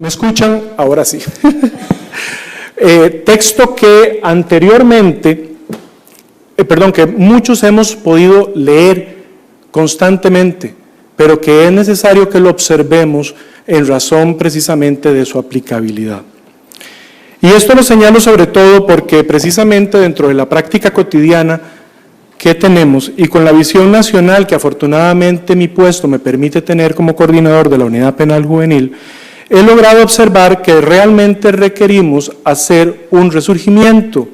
¿Me escuchan? Ahora sí. Texto que anteriormente, que muchos hemos podido leer constantemente, pero que es necesario que lo observemos en razón precisamente de su aplicabilidad. Y esto lo señalo sobre todo porque precisamente dentro de la práctica cotidiana que tenemos y con la visión nacional que afortunadamente mi puesto me permite tener como coordinador de la Unidad Penal Juvenil, he logrado observar que realmente requerimos hacer un resurgimiento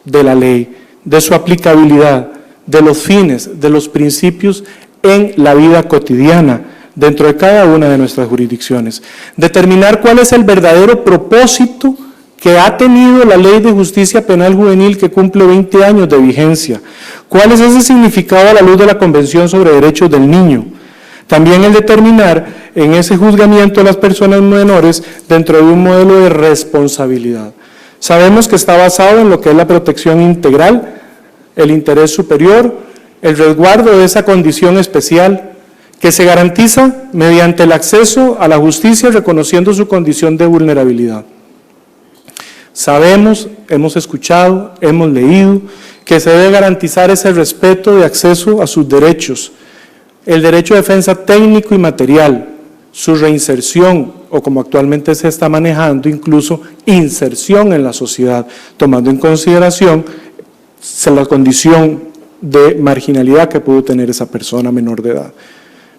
de la ley, de su aplicabilidad, de los fines, de los principios en la vida cotidiana, dentro de cada una de nuestras jurisdicciones. Determinar cuál es el verdadero propósito que ha tenido la Ley de Justicia Penal Juvenil que cumple 20 años de vigencia. ¿Cuál es ese significado a la luz de la Convención sobre Derechos del Niño? También el determinar en ese juzgamiento de las personas menores dentro de un modelo de responsabilidad. Sabemos que está basado en lo que es la protección integral, el interés superior, el resguardo de esa condición especial que se garantiza mediante el acceso a la justicia reconociendo su condición de vulnerabilidad. Sabemos, hemos escuchado, hemos leído que se debe garantizar ese respeto de acceso a sus derechos, el derecho de defensa técnico y material, su reinserción, o como actualmente se está manejando, incluso inserción en la sociedad, tomando en consideración la condición de marginalidad que pudo tener esa persona menor de edad.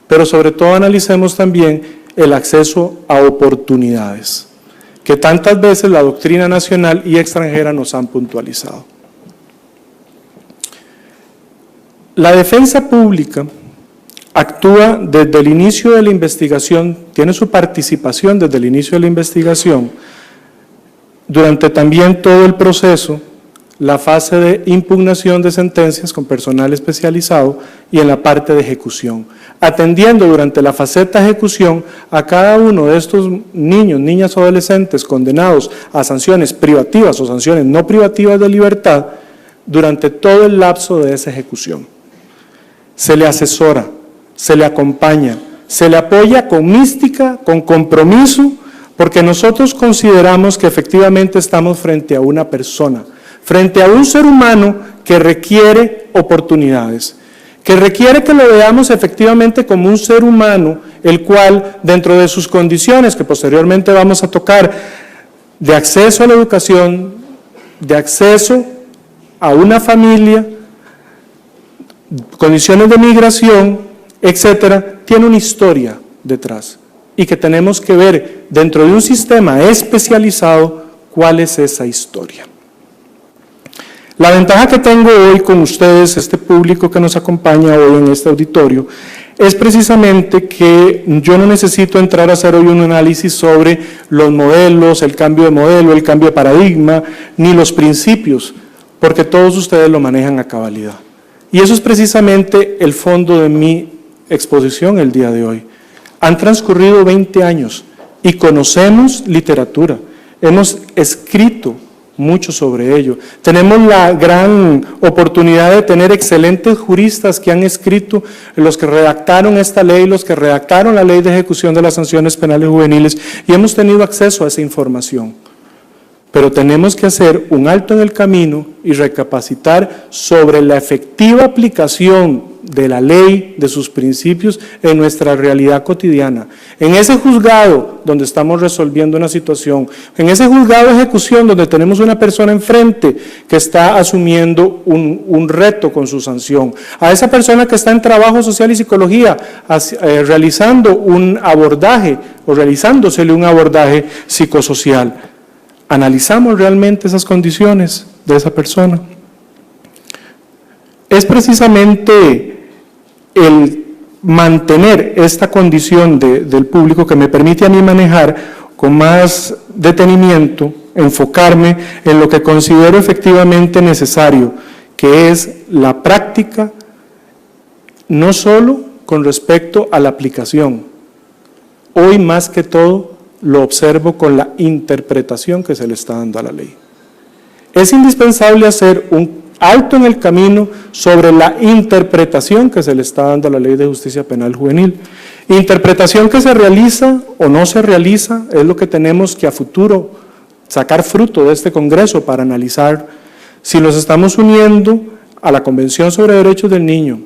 Pero sobre todo analicemos también el acceso a oportunidades, que tantas veces la doctrina nacional y extranjera nos han puntualizado. La defensa pública actúa desde el inicio de la investigación, tiene su participación desde el inicio de la investigación, durante también todo el proceso, la fase de impugnación de sentencias con personal especializado y en la parte de ejecución, atendiendo durante la faceta de ejecución a cada uno de estos niños, niñas o adolescentes condenados a sanciones privativas o sanciones no privativas de libertad durante todo el lapso de esa ejecución. Se le asesora, se le acompaña, se le apoya con mística, con compromiso, porque nosotros consideramos que efectivamente estamos frente a una persona, frente a un ser humano que requiere oportunidades, que requiere que lo veamos efectivamente como un ser humano, el cual dentro de sus condiciones, que posteriormente vamos a tocar, de acceso a la educación, de acceso a una familia, condiciones de migración, etcétera, tiene una historia detrás y que tenemos que ver dentro de un sistema especializado cuál es esa historia. La ventaja que tengo hoy con ustedes, este público que nos acompaña hoy en este auditorio, es precisamente que yo no necesito entrar a hacer hoy un análisis sobre los modelos, el cambio de modelo, el cambio de paradigma, ni los principios, porque todos ustedes lo manejan a cabalidad. Y eso es precisamente el fondo de mi exposición el día de hoy. Han transcurrido 20 años y conocemos literatura, hemos escrito mucho sobre ello. Tenemos la gran oportunidad de tener excelentes juristas que han escrito, los que redactaron esta ley, los que redactaron la ley de ejecución de las sanciones penales juveniles, y hemos tenido acceso a esa información. Pero tenemos que hacer un alto en el camino y recapacitar sobre la efectiva aplicación de la ley, de sus principios en nuestra realidad cotidiana. En ese juzgado donde estamos resolviendo una situación, en ese juzgado de ejecución donde tenemos una persona enfrente que está asumiendo un reto con su sanción, a esa persona que está en trabajo social y psicología realizando un abordaje o realizándosele un abordaje psicosocial. ¿Analizamos realmente esas condiciones de esa persona? Es precisamente el mantener esta condición del público que me permite a mí manejar con más detenimiento, enfocarme en lo que considero efectivamente necesario, que es la práctica, no solo con respecto a la aplicación. Hoy más que todo lo observo con la interpretación que se le está dando a la ley. Es indispensable hacer un alto en el camino sobre la interpretación que se le está dando a la Ley de Justicia Penal Juvenil. Interpretación que se realiza o no se realiza es lo que tenemos que a futuro sacar fruto de este Congreso para analizar si nos estamos uniendo a la Convención sobre Derechos del Niño,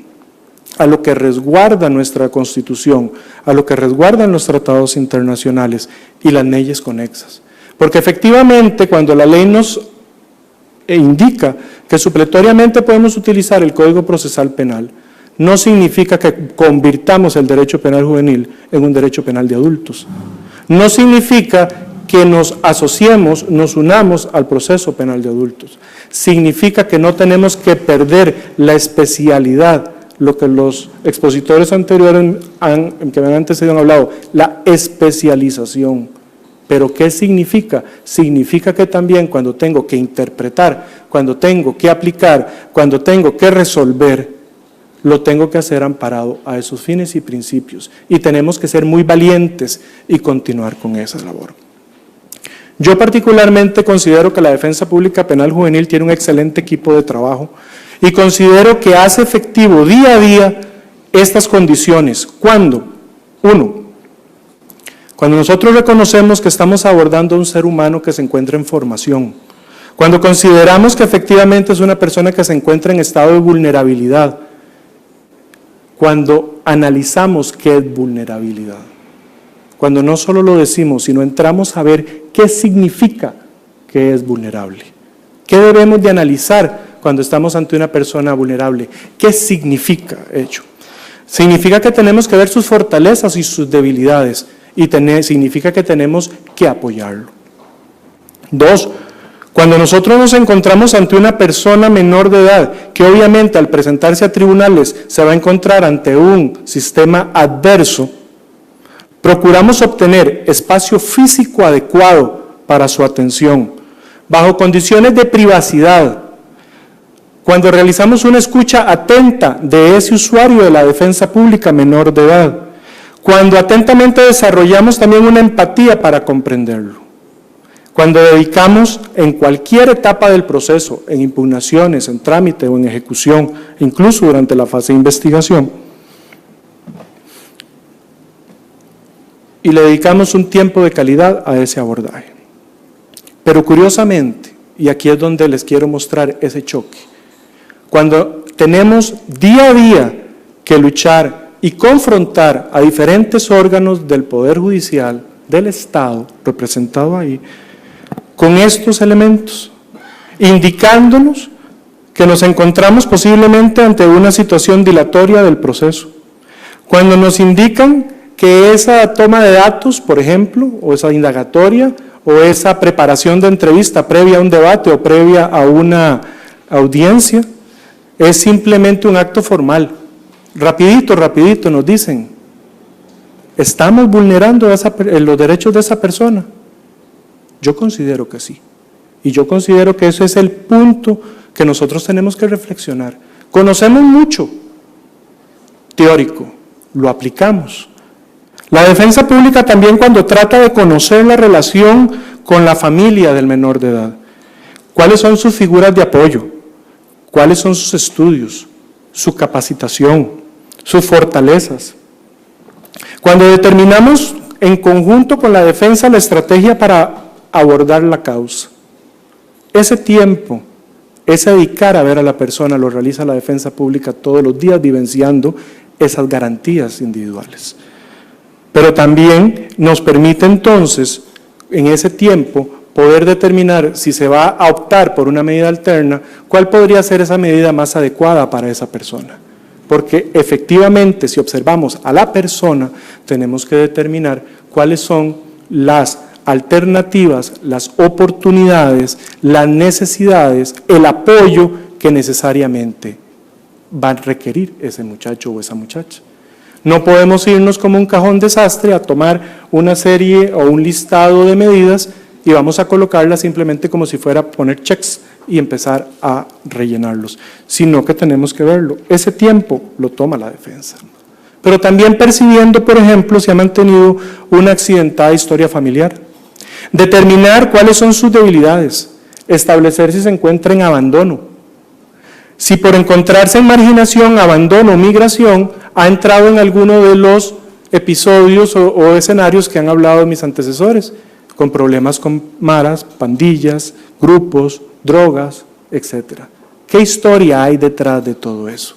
a lo que resguarda nuestra Constitución, a lo que resguardan los tratados internacionales y las leyes conexas. Porque efectivamente cuando la ley nos indica que supletoriamente podemos utilizar el Código Procesal Penal, no significa que convirtamos el derecho penal juvenil en un derecho penal de adultos. No significa que nos asociemos, nos unamos al proceso penal de adultos. Significa que no tenemos que perder la especialidad, lo que los expositores anteriores que me han antecedido han hablado, la especialización. ¿Pero qué significa? Significa que también cuando tengo que interpretar, cuando tengo que aplicar, cuando tengo que resolver, lo tengo que hacer amparado a esos fines y principios. Y tenemos que ser muy valientes y continuar con esa labor. Yo particularmente considero que la Defensa Pública Penal Juvenil tiene un excelente equipo de trabajo y considero que hace efectivo día a día estas condiciones. ¿Cuándo? Uno, cuando nosotros reconocemos que estamos abordando a un ser humano que se encuentra en formación, cuando consideramos que efectivamente es una persona que se encuentra en estado de vulnerabilidad, cuando analizamos qué es vulnerabilidad, cuando no solo lo decimos, sino entramos a ver qué significa que es vulnerable, qué debemos de analizar cuando estamos ante una persona vulnerable, qué significa ello. Significa que tenemos que ver sus fortalezas y sus debilidades, y significa que tenemos que apoyarlo. Dos, cuando nosotros nos encontramos ante una persona menor de edad, que obviamente al presentarse a tribunales se va a encontrar ante un sistema adverso, procuramos obtener espacio físico adecuado para su atención, bajo condiciones de privacidad. Cuando realizamos una escucha atenta de ese usuario de la defensa pública menor de edad, cuando atentamente desarrollamos también una empatía para comprenderlo, cuando dedicamos en cualquier etapa del proceso, en impugnaciones, en trámite o en ejecución, incluso durante la fase de investigación, y le dedicamos un tiempo de calidad a ese abordaje. Pero curiosamente, y aquí es donde les quiero mostrar ese choque, cuando tenemos día a día que luchar y confrontar a diferentes órganos del Poder Judicial, del Estado, representado ahí, con estos elementos, indicándonos que nos encontramos posiblemente ante una situación dilatoria del proceso. Cuando nos indican que esa toma de datos, por ejemplo, o esa indagatoria, o esa preparación de entrevista previa a un debate o previa a una audiencia, es simplemente un acto formal. Rapidito nos dicen, ¿estamos vulnerando los derechos de esa persona? Yo considero que sí. Y yo considero que ese es el punto que nosotros tenemos que reflexionar. Conocemos mucho teórico, lo aplicamos. La defensa pública también cuando trata de conocer la relación con la familia del menor de edad. ¿Cuáles son sus figuras de apoyo? ¿Cuáles son sus estudios? Su capacitación, sus fortalezas. Cuando determinamos en conjunto con la defensa la estrategia para abordar la causa, ese tiempo, ese dedicar a ver a la persona, lo realiza la defensa pública todos los días vivenciando esas garantías individuales. Pero también nos permite entonces, en ese tiempo, poder determinar si se va a optar por una medida alterna, cuál podría ser esa medida más adecuada para esa persona. Porque efectivamente, si observamos a la persona, tenemos que determinar cuáles son las alternativas, las oportunidades, las necesidades, el apoyo que necesariamente va a requerir ese muchacho o esa muchacha. No podemos irnos como un cajón desastre a tomar una serie o un listado de medidas y vamos a colocarlas simplemente como si fuera poner checks y empezar a rellenarlos, sino que tenemos que verlo. Ese tiempo lo toma la defensa. Pero también percibiendo, por ejemplo, si ha mantenido una accidentada historia familiar. Determinar cuáles son sus debilidades, establecer si se encuentra en abandono, si por encontrarse en marginación, abandono o migración, ha entrado en alguno de los episodios o escenarios que han hablado mis antecesores, con problemas con maras, pandillas, grupos, drogas, etc. ¿Qué historia hay detrás de todo eso?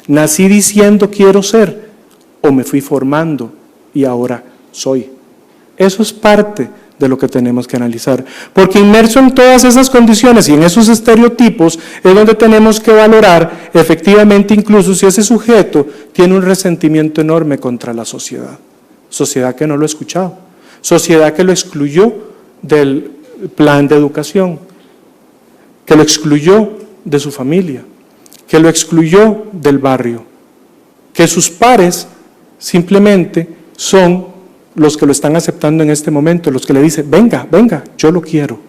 ¿Nací diciendo quiero ser o me fui formando y ahora soy? Eso es parte de lo que tenemos que analizar, porque inmerso en todas esas condiciones y en esos estereotipos es donde tenemos que valorar efectivamente incluso si ese sujeto tiene un resentimiento enorme contra la sociedad que no lo ha escuchado, sociedad que lo excluyó del plan de educación, que lo excluyó de su familia, que lo excluyó del barrio, que sus pares simplemente son los que lo están aceptando en este momento, los que le dicen, venga, venga, yo lo quiero.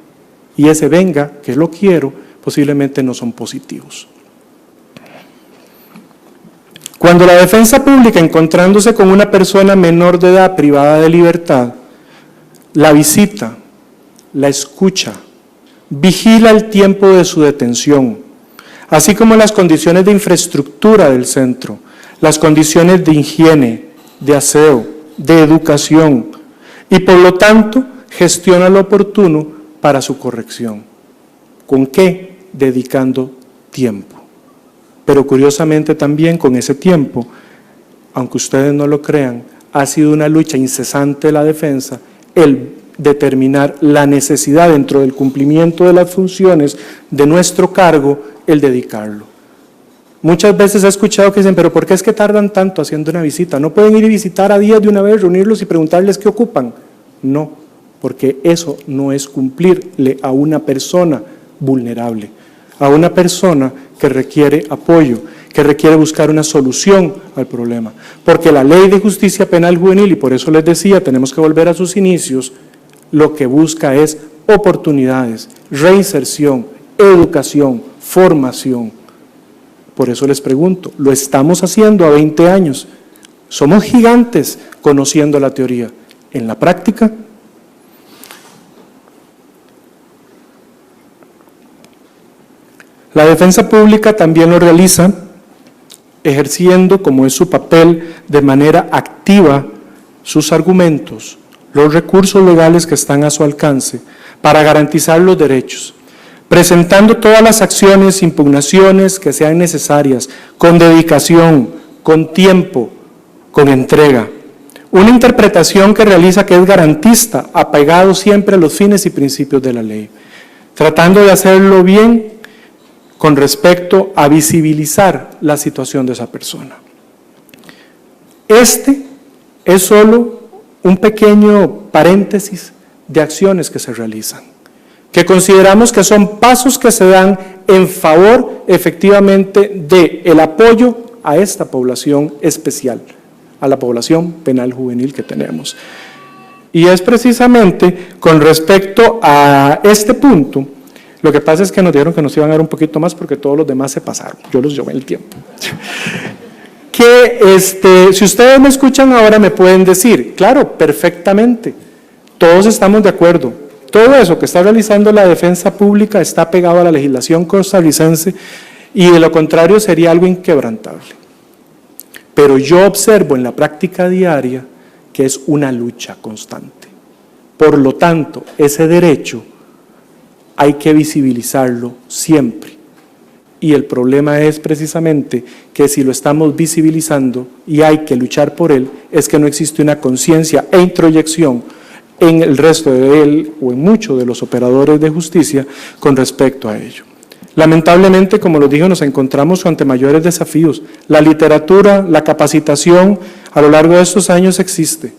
Y ese venga, que lo quiero, posiblemente no son positivos. Cuando la defensa pública, encontrándose con una persona menor de edad privada de libertad, la visita, la escucha, vigila el tiempo de su detención, así como las condiciones de infraestructura del centro, las condiciones de higiene, de aseo, de educación, y por lo tanto gestiona lo oportuno para su corrección. ¿Con qué? Dedicando tiempo. Pero curiosamente también con ese tiempo, aunque ustedes no lo crean, ha sido una lucha incesante de la defensa el determinar la necesidad dentro del cumplimiento de las funciones de nuestro cargo, el dedicarlo. Muchas veces he escuchado que dicen, pero ¿por qué es que tardan tanto haciendo una visita? ¿No pueden ir y visitar a días de una vez, reunirlos y preguntarles qué ocupan? No, porque eso no es cumplirle a una persona vulnerable, a una persona que requiere apoyo, que requiere buscar una solución al problema. Porque la Ley de Justicia Penal Juvenil, y por eso les decía, tenemos que volver a sus inicios, lo que busca es oportunidades, reinserción, educación, formación. Por eso les pregunto, ¿lo estamos haciendo a 20 años? Somos gigantes conociendo la teoría. ¿En la práctica? La defensa pública también lo realiza ejerciendo, como es su papel, de manera activa sus argumentos, los recursos legales que están a su alcance para garantizar los derechos, presentando todas las acciones, impugnaciones que sean necesarias, con dedicación, con tiempo, con entrega. Una interpretación que realiza que es garantista, apegado siempre a los fines y principios de la ley, tratando de hacerlo bien con respecto a visibilizar la situación de esa persona. Este es solo un pequeño paréntesis de acciones que se realizan, que consideramos que son pasos que se dan en favor efectivamente del apoyo a esta población especial, a la población penal juvenil que tenemos. Y es precisamente con respecto a este punto, lo que pasa es que nos dijeron que nos iban a dar un poquito más porque todos los demás se pasaron, yo los llevé el tiempo. Que si ustedes me escuchan ahora me pueden decir, claro, perfectamente, todos estamos de acuerdo. Todo eso que está realizando la defensa pública está pegado a la legislación costarricense y de lo contrario sería algo inquebrantable. Pero yo observo en la práctica diaria que es una lucha constante. Por lo tanto, ese derecho hay que visibilizarlo siempre. Y el problema es precisamente que si lo estamos visibilizando y hay que luchar por él, es que no existe una conciencia e introyección en el resto de él o en muchos de los operadores de justicia con respecto a ello. Lamentablemente, como lo dije, nos encontramos ante mayores desafíos. La literatura, la capacitación a lo largo de estos años existe,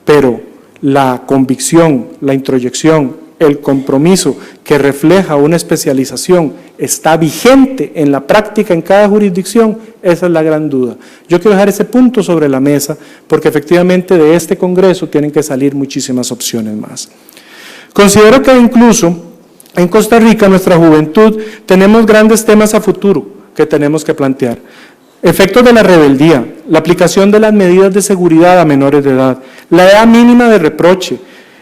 pero la convicción, la introyección, el compromiso que refleja una especialización está vigente en la práctica en cada jurisdicción, esa es la gran duda. Yo quiero dejar ese punto sobre la mesa porque efectivamente de este Congreso tienen que salir muchísimas opciones más. Considero que incluso en Costa Rica, nuestra juventud, tenemos grandes temas a futuro que tenemos que plantear. Efectos de la rebeldía, la aplicación de las medidas de seguridad a menores de edad, la edad mínima de reproche,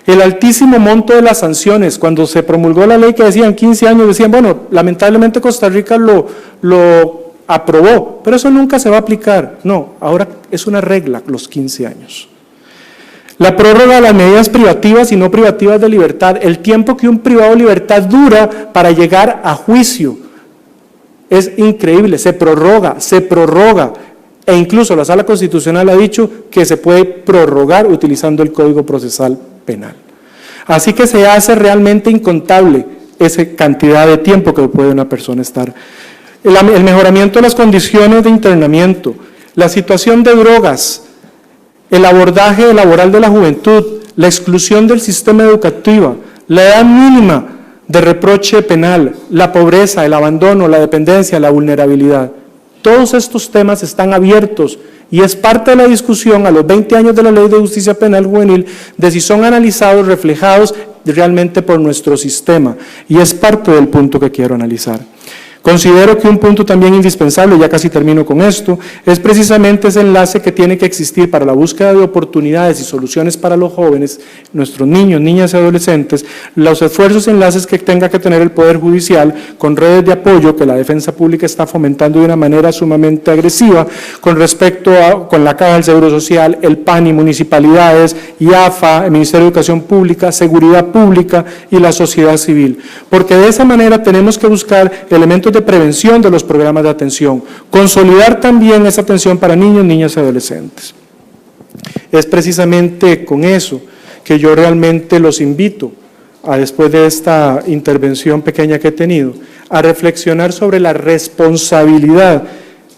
El altísimo monto de las sanciones, cuando se promulgó la ley que decían 15 años, decían, bueno, lamentablemente Costa Rica lo aprobó, pero eso nunca se va a aplicar. No, ahora es una regla los 15 años. La prórroga de las medidas privativas y no privativas de libertad, el tiempo que un privado de libertad dura para llegar a juicio, es increíble, se prorroga, e incluso la Sala Constitucional ha dicho que se puede prorrogar utilizando el Código Procesal Penal. Así que se hace realmente incontable esa cantidad de tiempo que puede una persona estar. El mejoramiento de las condiciones de internamiento, la situación de drogas, el abordaje laboral de la juventud, la exclusión del sistema educativo, la edad mínima de reproche penal, la pobreza, el abandono, la dependencia, la vulnerabilidad. Todos estos temas están abiertos y es parte de la discusión a los 20 años de la Ley de Justicia Penal Juvenil de si son analizados, reflejados realmente por nuestro sistema, y es parte del punto que quiero analizar. Considero que un punto también indispensable, ya casi termino con esto, es precisamente ese enlace que tiene que existir para la búsqueda de oportunidades y soluciones para los jóvenes, nuestros niños, niñas y adolescentes, los esfuerzos y enlaces que tenga que tener el Poder Judicial con redes de apoyo que la Defensa Pública está fomentando de una manera sumamente agresiva con respecto a con la Caja del Seguro Social, el PANI, municipalidades, IAFA, el Ministerio de Educación Pública, Seguridad Pública y la sociedad civil, porque de esa manera tenemos que buscar elementos de prevención de los programas de atención, consolidar también esa atención para niños, niñas y adolescentes. Es precisamente con eso que yo realmente los invito, después de esta intervención pequeña que he tenido, a reflexionar sobre la responsabilidad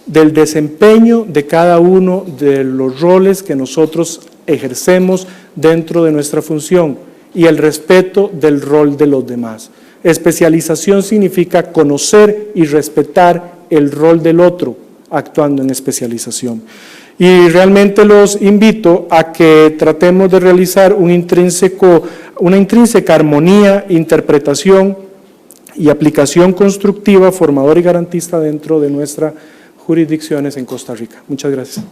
del desempeño de cada uno de los roles que nosotros ejercemos dentro de nuestra función y el respeto del rol de los demás. Especialización significa conocer y respetar el rol del otro actuando en especialización. Y realmente los invito a que tratemos de realizar una intrínseca armonía, interpretación y aplicación constructiva, formadora y garantista dentro de nuestras jurisdicciones en Costa Rica. Muchas gracias.